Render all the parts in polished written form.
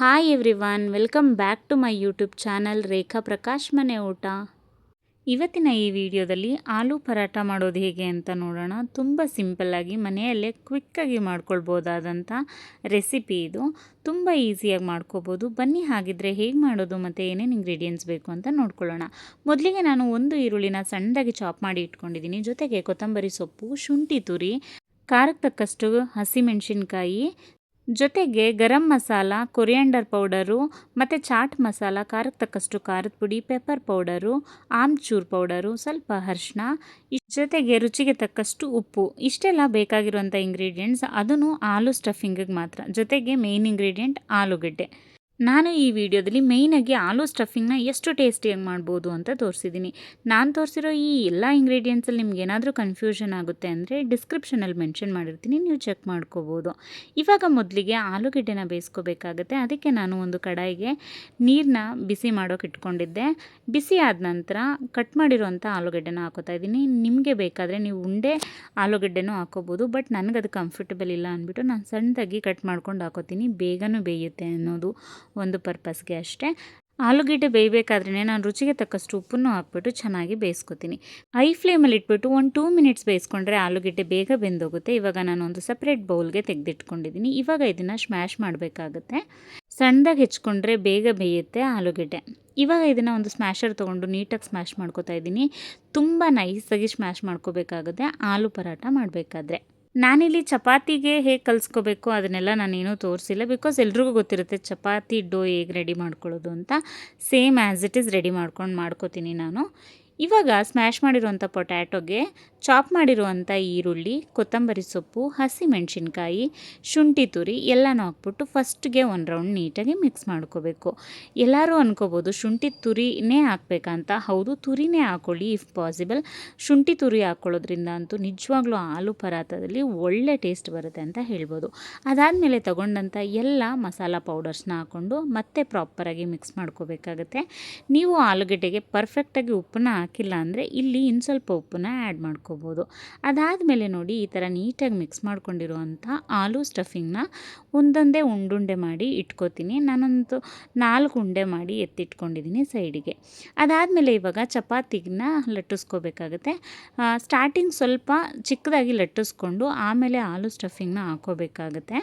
Hi everyone, welcome back to my YouTube channel Rekha Prakash ಮನೆ ಊಟ. ಇವತ್ತಿನ ಈ ವಿಡಿಯೋದಲ್ಲಿ ಆಲೂ ಪರಾಟ ಮಾಡೋದು ಹೇಗೆ ಅಂತ ನೋಡೋಣ. ತುಂಬ ಸಿಂಪಲ್ಲಾಗಿ ಮನೆಯಲ್ಲೇ ಕ್ವಿಕ್ಕಾಗಿ ಮಾಡ್ಕೊಳ್ಬೋದಾದಂಥ ರೆಸಿಪಿ ಇದು. ತುಂಬ ಈಸಿಯಾಗಿ ಮಾಡ್ಕೋಬೋದು. ಬನ್ನಿ ಹಾಗಿದ್ರೆ ಹೇಗೆ ಮಾಡೋದು ಮತ್ತು ಏನೇನು ಇಂಗ್ರೀಡಿಯೆಂಟ್ಸ್ ಬೇಕು ಅಂತ ನೋಡ್ಕೊಳ್ಳೋಣ. ಮೊದಲಿಗೆ ನಾನು ಒಂದು ಈರುಳ್ಳಿನ ಸಣ್ಣದಾಗಿ ಚಾಪ್ ಮಾಡಿ ಇಟ್ಕೊಂಡಿದ್ದೀನಿ. ಜೊತೆಗೆ ಕೊತ್ತಂಬರಿ ಸೊಪ್ಪು, ಶುಂಠಿ ತುರಿ, ಖಾರಕ್ಕೆ ತಕ್ಕಷ್ಟು ಹಸಿಮೆಣಸಿನ್ಕಾಯಿ, ಜೊತೆಗೆ ಗರಂ ಮಸಾಲ, ಕೊರಿಯಾಂಡರ್ ಪೌಡರು ಮತ್ತು ಚಾಟ್ ಮಸಾಲ, ಖಾರಕ್ಕೆ ತಕ್ಕಷ್ಟು ಖಾರದ ಪುಡಿ, ಪೆಪ್ಪರ್ ಪೌಡರು, ಆಮ್ಚೂರ್ ಪೌಡರು, ಸ್ವಲ್ಪ ಅರಿಶಿನ, ಜೊತೆಗೆ ರುಚಿಗೆ ತಕ್ಕಷ್ಟು ಉಪ್ಪು. ಇಷ್ಟೆಲ್ಲ ಬೇಕಾಗಿರುವಂಥ ಇಂಗ್ರೀಡಿಯೆಂಟ್ಸ್. ಅದನ್ನು ಆಲೂ ಸ್ಟಫಿಂಗಿಗೆ ಮಾತ್ರ. ಜೊತೆಗೆ ಮೇಯ್ನ್ ಇಂಗ್ರೀಡಿಯೆಂಟ್ ಆಲೂಗಡ್ಡೆ. ನಾನು ಈ ವಿಡಿಯೋದಲ್ಲಿ ಮೇಯ್ನಾಗಿ ಆಲೂ ಸ್ಟಫಿಂಗ್ನ ಎಷ್ಟು ಟೇಸ್ಟಿಯಾಗಿ ಮಾಡ್ಬೋದು ಅಂತ ತೋರಿಸಿದ್ದೀನಿ. ನಾನು ತೋರಿಸಿರೋ ಈ ಎಲ್ಲ ಇಂಗ್ರೀಡಿಯೆಂಟ್ಸಲ್ಲಿ ನಿಮ್ಗೆ ಏನಾದರೂ ಕನ್ಫ್ಯೂಷನ್ ಆಗುತ್ತೆ ಅಂದರೆ ಡಿಸ್ಕ್ರಿಪ್ಷನಲ್ಲಿ ಮೆನ್ಷನ್ ಮಾಡಿರ್ತೀನಿ, ನೀವು ಚೆಕ್ ಮಾಡ್ಕೋಬೋದು. ಇವಾಗ ಮೊದಲಿಗೆ ಆಲೂಗಡ್ಡೆನ ಬೇಯಿಸ್ಕೋಬೇಕಾಗತ್ತೆ. ಅದಕ್ಕೆ ನಾನು ಒಂದು ಕಡಾಯಿಗೆ ನೀರನ್ನ ಬಿಸಿ ಮಾಡೋಕೆ ಇಟ್ಕೊಂಡಿದ್ದೆ. ಬಿಸಿ ಆದ ನಂತರ ಕಟ್ ಮಾಡಿರೋವಂಥ ಆಲೂಗಡ್ಡೆನ ಹಾಕೋತಾ ಇದ್ದೀನಿ. ನಿಮಗೆ ಬೇಕಾದರೆ ನೀವು ಉಂಡೆ ಆಲೂಗಡ್ಡೆನೂ ಹಾಕೋಬೋದು, ಬಟ್ ನನಗದು ಕಂಫರ್ಟಬಲ್ ಇಲ್ಲ ಅಂದ್ಬಿಟ್ಟು ನಾನು ಸಣ್ಣದಾಗಿ ಕಟ್ ಮಾಡ್ಕೊಂಡು ಹಾಕೋತೀನಿ. ಬೇಗನೂ ಬೇಯುತ್ತೆ ಅನ್ನೋದು ಒಂದು ಪರ್ಪಸ್ಗೆ ಅಷ್ಟೇ. ಆಲೂಗಡ್ಡೆ ಬೇಯಬೇಕಾದ್ರೇ ನಾನು ರುಚಿಗೆ ತಕ್ಕಷ್ಟು ಉಪ್ಪನ್ನು ಹಾಕ್ಬಿಟ್ಟು ಚೆನ್ನಾಗಿ ಬೇಯಿಸ್ಕೊತೀನಿ. ಹೈ ಫ್ಲೇಮಲ್ಲಿ ಇಟ್ಬಿಟ್ಟು ಒಂದು 2 ಮಿನಿಟ್ಸ್ ಬೇಯಿಸ್ಕೊಂಡ್ರೆ ಆಲೂಗಡ್ಡೆ ಬೇಗ ಬೆಂದೋಗುತ್ತೆ. ಇವಾಗ ನಾನು ಒಂದು ಸಪ್ರೇಟ್ ಬೌಲ್ಗೆ ತೆಗೆದಿಟ್ಕೊಂಡಿದ್ದೀನಿ. ಇವಾಗ ಇದನ್ನು ಸ್ಮ್ಯಾಶ್ ಮಾಡಬೇಕಾಗುತ್ತೆ. ಸಣ್ಣದಾಗಿ ಹೆಚ್ಕೊಂಡ್ರೆ ಬೇಗ ಬೇಯುತ್ತೆ ಆಲೂಗಡ್ಡೆ. ಇವಾಗ ಇದನ್ನು ಒಂದು ಸ್ಮ್ಯಾಶರ್ ತೊಗೊಂಡು ನೀಟಾಗಿ ಸ್ಮ್ಯಾಶ್ ಮಾಡ್ಕೊತಾ ಇದ್ದೀನಿ. ತುಂಬ ನೈಸಾಗಿ ಸ್ಮ್ಯಾಶ್ ಮಾಡ್ಕೋಬೇಕಾಗುತ್ತೆ ಆಲೂ ಪರಾಟ ಮಾಡಬೇಕಾದ್ರೆ. ನಾನಿಲ್ಲಿ ಚಪಾತಿಗೆ ಹೇಗೆ ಕಲಿಸ್ಕೋಬೇಕು ಅದನ್ನೆಲ್ಲ ನಾನೇನೂ ತೋರಿಸಿಲ್ಲ, ಬಿಕಾಸ್ ಎಲ್ರಿಗೂ ಗೊತ್ತಿರುತ್ತೆ ಚಪಾತಿ ಡೋ ಹೇಗೆ ರೆಡಿ ಮಾಡ್ಕೊಳ್ಳೋದು ಅಂತ. Same as it is ready ಮಾಡ್ಕೋತೀನಿ ನಾನು. ಇವಾಗ ಸ್ಮ್ಯಾಶ್ ಮಾಡಿರುವಂಥ ಪೊಟ್ಯಾಟೊಗೆ ಚಾಪ್ ಮಾಡಿರುವಂಥ ಈರುಳ್ಳಿ, ಕೊತ್ತಂಬರಿ ಸೊಪ್ಪು, ಹಸಿಮೆಣಸಿನ್ಕಾಯಿ, ಶುಂಠಿ ತುರಿ ಎಲ್ಲನೂ ಹಾಕ್ಬಿಟ್ಟು ಫಸ್ಟ್ಗೆ ಒಂದು ರೌಂಡ್ ನೀಟಾಗಿ ಮಿಕ್ಸ್ ಮಾಡ್ಕೋಬೇಕು. ಎಲ್ಲರೂ ಅನ್ಕೋಬೋದು ಶುಂಠಿ ತುರಿನೇ ಹಾಕ್ಬೇಕಂತ. ಹೌದು, ತುರಿನೇ ಹಾಕ್ಕೊಳ್ಳಿ ಇಫ್ ಪಾಸಿಬಲ್. ಶುಂಠಿ ತುರಿ ಹಾಕ್ಕೊಳ್ಳೋದ್ರಿಂದ ಅಂತೂ ನಿಜವಾಗ್ಲೂ ಆಲೂ ಪರಾಟದಲ್ಲಿ ಒಳ್ಳೆ ಟೇಸ್ಟ್ ಬರುತ್ತೆ ಅಂತ ಹೇಳ್ಬೋದು. ಅದಾದಮೇಲೆ ತಗೊಂಡಂಥ ಎಲ್ಲ ಮಸಾಲ ಪೌಡರ್ಸ್ನ ಹಾಕ್ಕೊಂಡು ಮತ್ತೆ ಪ್ರಾಪರಾಗಿ ಮಿಕ್ಸ್ ಮಾಡ್ಕೋಬೇಕಾಗತ್ತೆ. ನೀವು ಆಲೂಗಡ್ಡೆಗೆ ಪರ್ಫೆಕ್ಟಾಗಿ ಉಪ್ಪನ್ನ ಹಾಕಿಲ್ಲ ಅಂದರೆ ಇಲ್ಲಿ ಇನ್ನು ಸ್ವಲ್ಪ ಉಪ್ಪನ್ನ ಆ್ಯಡ್ ಮಾಡ್ಕೋಬೋದು. ಅದಾದಮೇಲೆ ನೋಡಿ ಈ ಥರ ನೀಟಾಗಿ ಮಿಕ್ಸ್ ಮಾಡ್ಕೊಂಡಿರುವಂಥ ಆಲೂ ಸ್ಟಫಿಂಗ್ನ ಒಂದೊಂದೇ ಉಂಡುಂಡೆ ಮಾಡಿ ಇಟ್ಕೋತೀನಿ. ನಾನೊಂದು 4 ಉಂಡೆ ಮಾಡಿ ಎತ್ತಿಟ್ಕೊಂಡಿದ್ದೀನಿ ಸೈಡಿಗೆ. ಅದಾದಮೇಲೆ ಇವಾಗ ಚಪಾತಿನ ಲಟ್ಟಿಸ್ಕೋಬೇಕಾಗತ್ತೆ. ಸ್ಟಾರ್ಟಿಂಗ್ ಸ್ವಲ್ಪ ಚಿಕ್ಕದಾಗಿ ಲಟ್ಟಿಸ್ಕೊಂಡು ಆಮೇಲೆ ಆಲೂ ಸ್ಟಫಿಂಗ್ನ ಹಾಕ್ಕೋಬೇಕಾಗತ್ತೆ.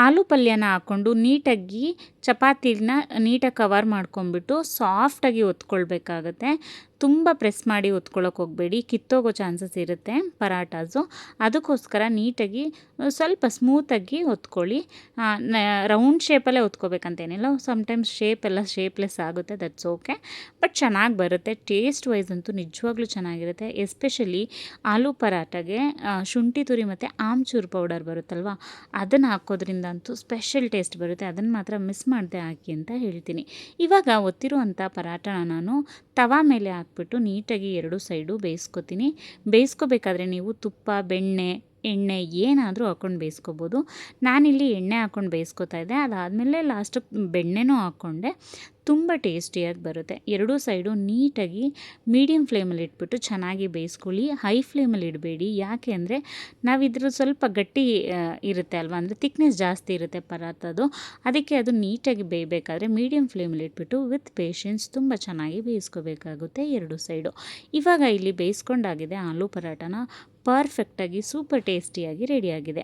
ಆಲೂ ಪಲ್ಯನ ಹಾಕ್ಕೊಂಡು ನೀಟಾಗಿ ಚಪಾತಿನ ನೀಟಾಗಿ ಕವರ್ ಮಾಡ್ಕೊಂಬಿಟ್ಟು ಸಾಫ್ಟಾಗಿ ಒತ್ಕೊಳ್ಬೇಕಾಗತ್ತೆ. ತುಂಬ ಪ್ರೆಸ್ ಮಾಡಿ ಒತ್ಕೊಳ್ಳೋಕೆ ಹೋಗಬೇಡಿ, ಕಿತ್ತೋಗೋ ಚಾನ್ಸಸ್ ಇರುತ್ತೆ ಪರಾಟಾಸು. ಅದಕ್ಕೋಸ್ಕರ ನೀಟಾಗಿ ಸ್ವಲ್ಪ ಸ್ಮೂತಾಗಿ ಒತ್ಕೊಳ್ಳಿ. ರೌಂಡ್ ಶೇಪಲ್ಲೇ ಒತ್ಕೋಬೇಕಂತೇನಿಲ್ಲ. ಸಮ್ಟೈಮ್ಸ್ ಶೇಪ್ಲೆಸ್ ಆಗುತ್ತೆ, ದಟ್ಸ್ ಓಕೆ, ಬಟ್ ಚೆನ್ನಾಗಿ ಬರುತ್ತೆ. ಟೇಸ್ಟ್ ವೈಸ್ ಅಂತೂ ನಿಜವಾಗ್ಲೂ ಚೆನ್ನಾಗಿರುತ್ತೆ. ಎಸ್ಪೆಷಲಿ ಆಲೂ ಪರಾಟಗೆ ಶುಂಠಿ ತುರಿ ಮತ್ತು ಆಮ್ಚೂರ್ ಪೌಡರ್ ಬರುತ್ತಲ್ವ, ಅದನ್ನು ಹಾಕೋದ್ರಿಂದ ಅಂತೂ ಸ್ಪೆಷಲ್ ಟೇಸ್ಟ್ ಬರುತ್ತೆ. ಅದನ್ನು ಮಾತ್ರ ಮಿಸ್ ಮಾಡದೆ ಹಾಕಿ ಅಂತ ಹೇಳ್ತೀನಿ. ಇವಾಗ ಒತ್ತಿರುವಂಥ ಪರಾಟನ ನಾನು ತವಾ ಮೇಲೆ ಹಾಕ್ಬಿಟ್ಟು ನೀಟಾಗಿ 2 ಸೈಡು ಬೇಯಿಸ್ಕೊತೀನಿ. ಬೇಯಿಸ್ಕೋಬೇಕಾದ್ರೆ ನೀವು ತುಪ್ಪ, ಬೆಣ್ಣೆ, ಎಣ್ಣೆ ಏನಾದರೂ ಹಾಕ್ಕೊಂಡು ಬೇಯಿಸ್ಕೋಬೋದು. ನಾನಿಲ್ಲಿ ಎಣ್ಣೆ ಹಾಕ್ಕೊಂಡು ಬೇಯಿಸ್ಕೊತಾ ಇದ್ದೆ. ಅದಾದಮೇಲೆ ಲಾಸ್ಟಿಗೆ ಬೆಣ್ಣೆನೂ ಹಾಕ್ಕೊಂಡೆ. ತುಂಬ ಟೇಸ್ಟಿಯಾಗಿ ಬರುತ್ತೆ. 2 ಸೈಡು ನೀಟಾಗಿ ಮೀಡಿಯಮ್ ಫ್ಲೇಮಲ್ಲಿ ಇಟ್ಬಿಟ್ಟು ಚೆನ್ನಾಗಿ ಬೇಯಿಸ್ಕೊಳ್ಳಿ. ಹೈ ಫ್ಲೇಮಲ್ಲಿ ಇಡಬೇಡಿ. ಯಾಕೆ ಅಂದರೆ ನಾವಿದ್ರ ಸ್ವಲ್ಪ ಗಟ್ಟಿ ಇರುತ್ತೆ ಅಲ್ವಾ, ಅಂದರೆ ಥಿಕ್ನೆಸ್ ಜಾಸ್ತಿ ಇರುತ್ತೆ ಪರಾತದು. ಅದಕ್ಕೆ ಅದು ನೀಟಾಗಿ ಬೇಯಬೇಕಾದ್ರೆ ಮೀಡಿಯಮ್ ಫ್ಲೇಮಲ್ಲಿ ಇಟ್ಬಿಟ್ಟು ವಿತ್ ಪೇಷನ್ಸ್ ತುಂಬ ಚೆನ್ನಾಗಿ ಬೇಯಿಸ್ಕೋಬೇಕಾಗುತ್ತೆ 2 ಸೈಡು. ಇವಾಗ ಇಲ್ಲಿ ಬೇಯಿಸ್ಕೊಂಡಾಗಿದೆ ಆಲೂ ಪರಾಟನ ಪರ್ಫೆಕ್ಟಾಗಿ ಸೂಪರ್ ಟೇಸ್ಟಿಯಾಗಿ ರೆಡಿಯಾಗಿದೆ.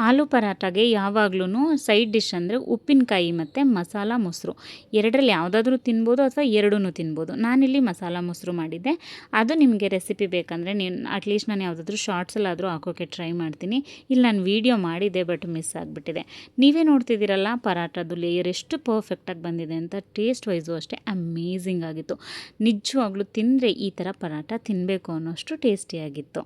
ಆಲೂ ಪರಾಟಾಗೆ ಯಾವಾಗ್ಲೂ ಸೈಡ್ ಡಿಶ್ ಅಂದರೆ ಉಪ್ಪಿನಕಾಯಿ ಮತ್ತು ಮಸಾಲ ಮೊಸರು, ಎರಡರಲ್ಲಿ ಯಾವುದಾದ್ರೂ ತಿನ್ಬೋದು ಅಥವಾ ಎರಡೂ ತಿನ್ಬೋದು. ನಾನಿಲ್ಲಿ ಮಸಾಲ ಮೊಸರು ಮಾಡಿದ್ದೆ. ಅದು ನಿಮಗೆ ರೆಸಿಪಿ ಬೇಕಂದರೆ ಅಟ್ಲೀಸ್ಟ್ ನಾನು ಯಾವುದಾದ್ರೂ ಶಾರ್ಟ್ಸಲ್ಲಾದರೂ ಹಾಕೋಕ್ಕೆ ಟ್ರೈ ಮಾಡ್ತೀನಿ. ಇಲ್ಲಿ ನಾನು ವೀಡಿಯೋ ಮಾಡಿದ್ದೆ, ಬಟ್ ಮಿಸ್ ಆಗಿಬಿಟ್ಟಿದೆ. ನೀವೇ ನೋಡ್ತಿದ್ದೀರಲ್ಲ ಪರಾಟದು ಲೇಯರ್ ಎಷ್ಟು ಪರ್ಫೆಕ್ಟಾಗಿ ಬಂದಿದೆ ಅಂತ. ಟೇಸ್ಟ್ ವೈಸು ಅಷ್ಟೇ ಅಮೇಝಿಂಗ್ ಆಗಿತ್ತು. ನಿಜವಾಗ್ಲೂ ತಿಂದರೆ ಈ ಥರ ಪರಾಟ ತಿನ್ನಬೇಕು ಅನ್ನೋಷ್ಟು ಟೇಸ್ಟಿಯಾಗಿತ್ತು.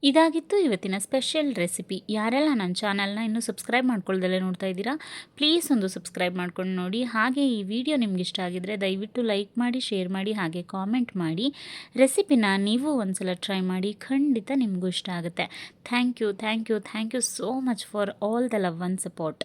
ಇದಾಗಿತ್ತು ಇವತ್ತಿನ ಸ್ಪೆಷಲ್ ರೆಸಿಪಿ. ಯಾರೆಲ್ಲ ನನ್ನ ಚಾನಲ್ನ ಇನ್ನೂ ಸಬ್ಸ್ಕ್ರೈಬ್ ಮಾಡ್ಕೊಳ್ದಲ್ಲೇ ನೋಡ್ತಾ ಇದ್ದೀರಾ, ಪ್ಲೀಸ್ ಒಂದು ಸಬ್ಸ್ಕ್ರೈಬ್ ಮಾಡ್ಕೊಂಡು ನೋಡಿ. ಹಾಗೆ ಈ ವಿಡಿಯೋ ನಿಮ್ಗೆ ಇಷ್ಟ ಆಗಿದ್ರೆ ದಯವಿಟ್ಟು ಲೈಕ್ ಮಾಡಿ, ಶೇರ್ ಮಾಡಿ, ಹಾಗೆ ಕಾಮೆಂಟ್ ಮಾಡಿ. ರೆಸಿಪಿನ ನೀವು ಒಂದ್ಸಲ ಟ್ರೈ ಮಾಡಿ, ಖಂಡಿತ ನಿಮಗೂ ಇಷ್ಟ ಆಗುತ್ತೆ. Thank you so much for all the love and support.